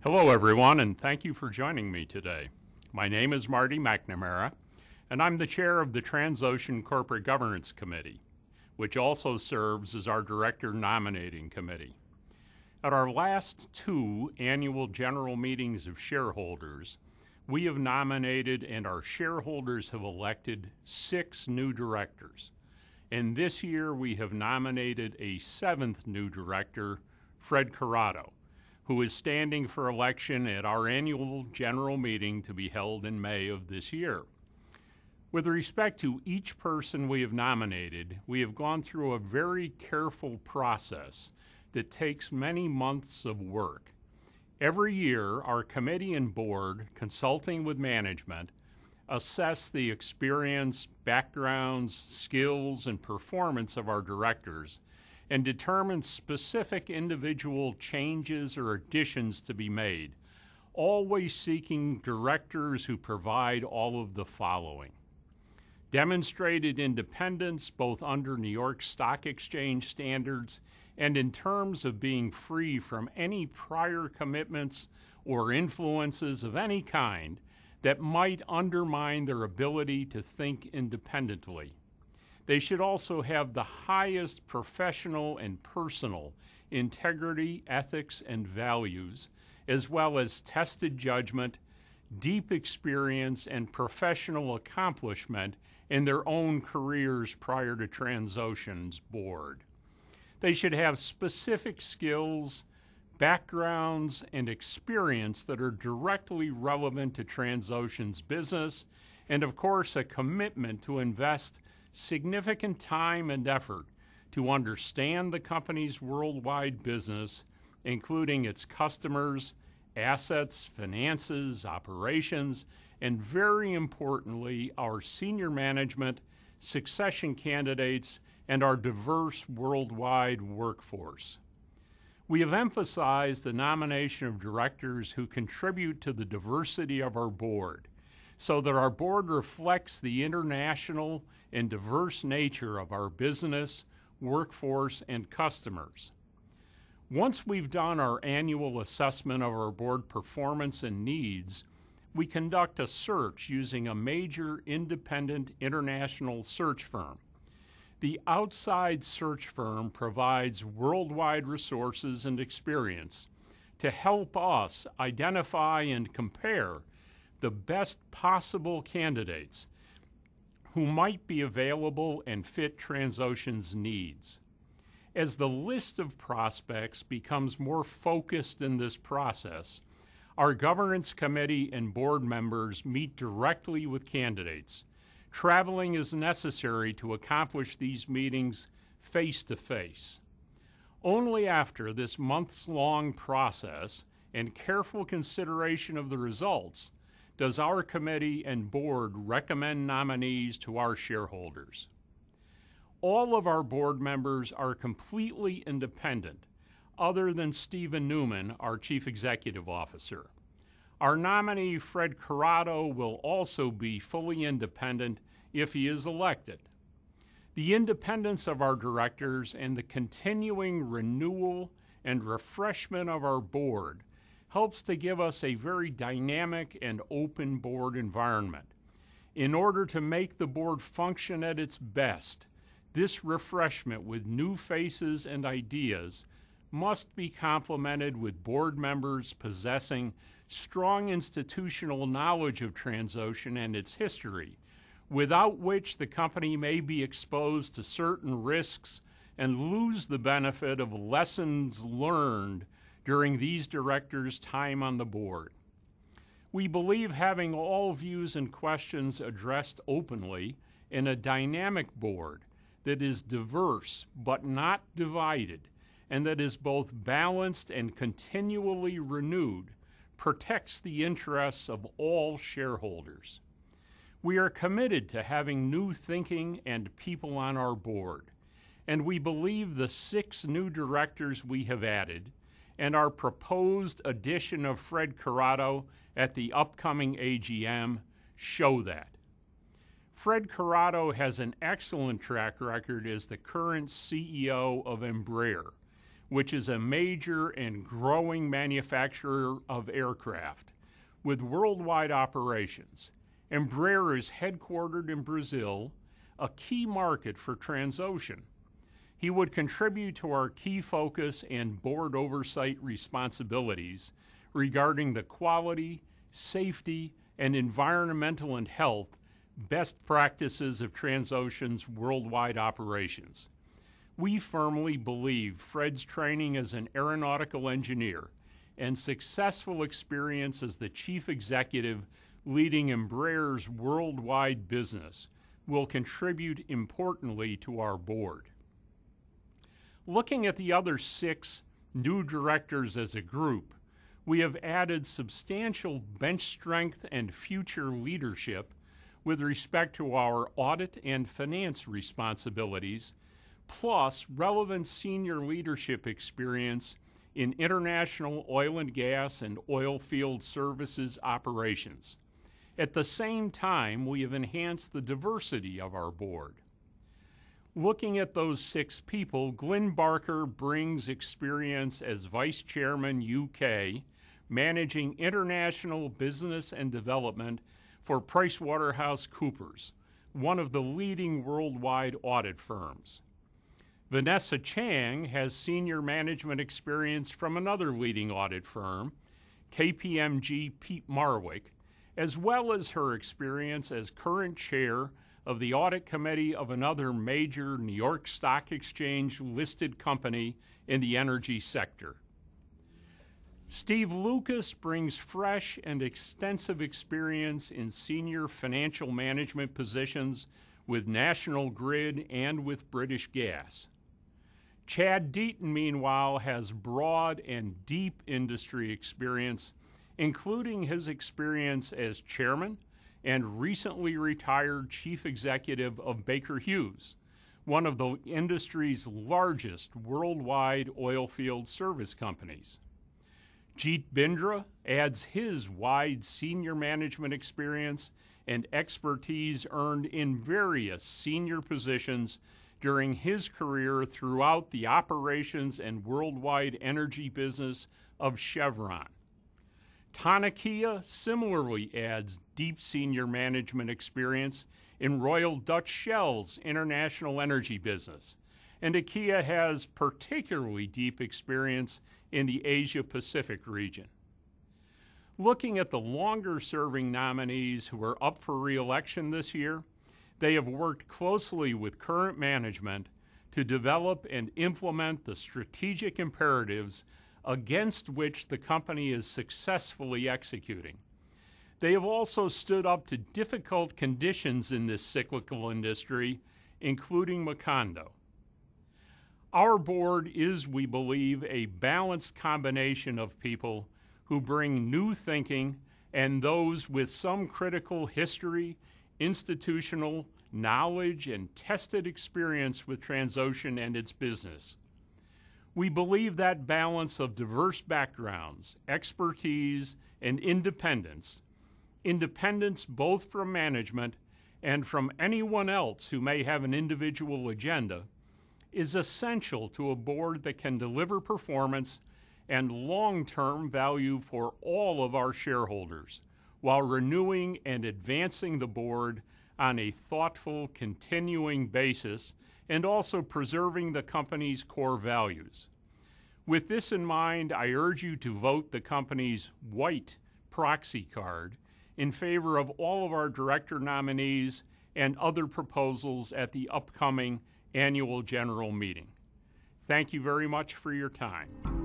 Hello, everyone, and thank you for joining me today. My name is Marty McNamara, and I'm the chair of the Transocean Corporate Governance Committee, which also serves as our director nominating committee. At our last two annual general meetings of shareholders, we have nominated and our shareholders have elected 6 new directors. And this year we have nominated a 7th new director, Fred Corrado, who is standing for election at our annual general meeting to be held in May of this year. With respect to each person we have nominated, we have gone through a very careful process that takes many months of work. Every year, our committee and board, consulting with management, assess the experience, backgrounds, skills, and performance of our directors and determine specific individual changes or additions to be made, always seeking directors who provide all of the following: demonstrated independence both under New York Stock Exchange standards and in terms of being free from any prior commitments or influences of any kind that might undermine their ability to think independently. They should also have the highest professional and personal integrity, ethics, and values, as well as tested judgment, deep experience, and professional accomplishment in their own careers prior to Transocean's board. They should have specific skills, backgrounds, and experience that are directly relevant to Transocean's business, and of course, a commitment to invest significant time and effort to understand the company's worldwide business, including its customers, assets, finances, operations, and very importantly, our senior management, succession candidates, and our diverse worldwide workforce. We have emphasized the nomination of directors who contribute to the diversity of our board, so that our board reflects the international and diverse nature of our business, workforce, and customers. Once we've done our annual assessment of our board performance and needs, we conduct a search using a major independent international search firm. The outside search firm provides worldwide resources and experience to help us identify and compare the best possible candidates who might be available and fit Transocean's needs. As the list of prospects becomes more focused in this process, our governance committee and board members meet directly with candidates. Traveling is necessary to accomplish these meetings face-to-face. Only after this months-long process and careful consideration of the results does our committee and board recommend nominees to our shareholders. All of our board members are completely independent, other than Stephen Newman, our Chief Executive Officer. Our nominee, Fred Corrado, will also be fully independent if he is elected. The independence of our directors and the continuing renewal and refreshment of our board helps to give us a very dynamic and open board environment. In order to make the board function at its best, this refreshment with new faces and ideas must be complemented with board members possessing strong institutional knowledge of Transocean and its history, without which the company may be exposed to certain risks and lose the benefit of lessons learned during these directors' time on the board. We believe having all views and questions addressed openly in a dynamic board that is diverse but not divided, and that is both balanced and continually renewed, protects the interests of all shareholders. We are committed to having new thinking and people on our board, and we believe the 6 new directors we have added and our proposed addition of Fred Corrado at the upcoming AGM show that. Fred Corrado has an excellent track record as the current CEO of Embraer, which is a major and growing manufacturer of aircraft with worldwide operations. Embraer is headquartered in Brazil, a key market for Transocean. He would contribute to our key focus and board oversight responsibilities regarding the quality, safety, and environmental and health best practices of Transocean's worldwide operations. We firmly believe Fred's training as an aeronautical engineer and successful experience as the chief executive leading Embraer's worldwide business will contribute importantly to our board. Looking at the other 6 new directors as a group, we have added substantial bench strength and future leadership with respect to our audit and finance responsibilities, plus relevant senior leadership experience in international oil and gas and oil field services operations. At the same time, we have enhanced the diversity of our board. Looking at those 6 people, Glyn Barker brings experience as Vice Chairman UK, managing international business and development for PricewaterhouseCoopers, one of the leading worldwide audit firms. Vanessa Chang has senior management experience from another leading audit firm, KPMG Pete Marwick, as well as her experience as current chair of the audit committee of another major New York Stock Exchange listed company in the energy sector. Steve Lucas brings fresh and extensive experience in senior financial management positions with National Grid and with British Gas. Chad Deaton, meanwhile, has broad and deep industry experience, including his experience as chairman and recently retired chief executive of Baker Hughes, one of the industry's largest worldwide oil field service companies. Jeet Bindra adds his wide senior management experience and expertise earned in various senior positions during his career throughout the operations and worldwide energy business of Chevron. Tanakia similarly adds deep senior management experience in Royal Dutch Shell's international energy business, and Akia has particularly deep experience in the Asia-Pacific region. Looking at the longer-serving nominees who are up for re-election this year, they have worked closely with current management to develop and implement the strategic imperatives against which the company is successfully executing. They have also stood up to difficult conditions in this cyclical industry, including Macondo. Our board is, we believe, a balanced combination of people who bring new thinking and those with some critical history, institutional knowledge, and tested experience with Transocean and its business. We believe that balance of diverse backgrounds, expertise, and independence both from management and from anyone else who may have an individual agenda, is essential to a board that can deliver performance and long-term value for all of our shareholders, while renewing and advancing the board on a thoughtful, continuing basis and also preserving the company's core values. With this in mind, I urge you to vote the company's white proxy card in favor of all of our director nominees and other proposals at the upcoming annual general meeting. Thank you very much for your time.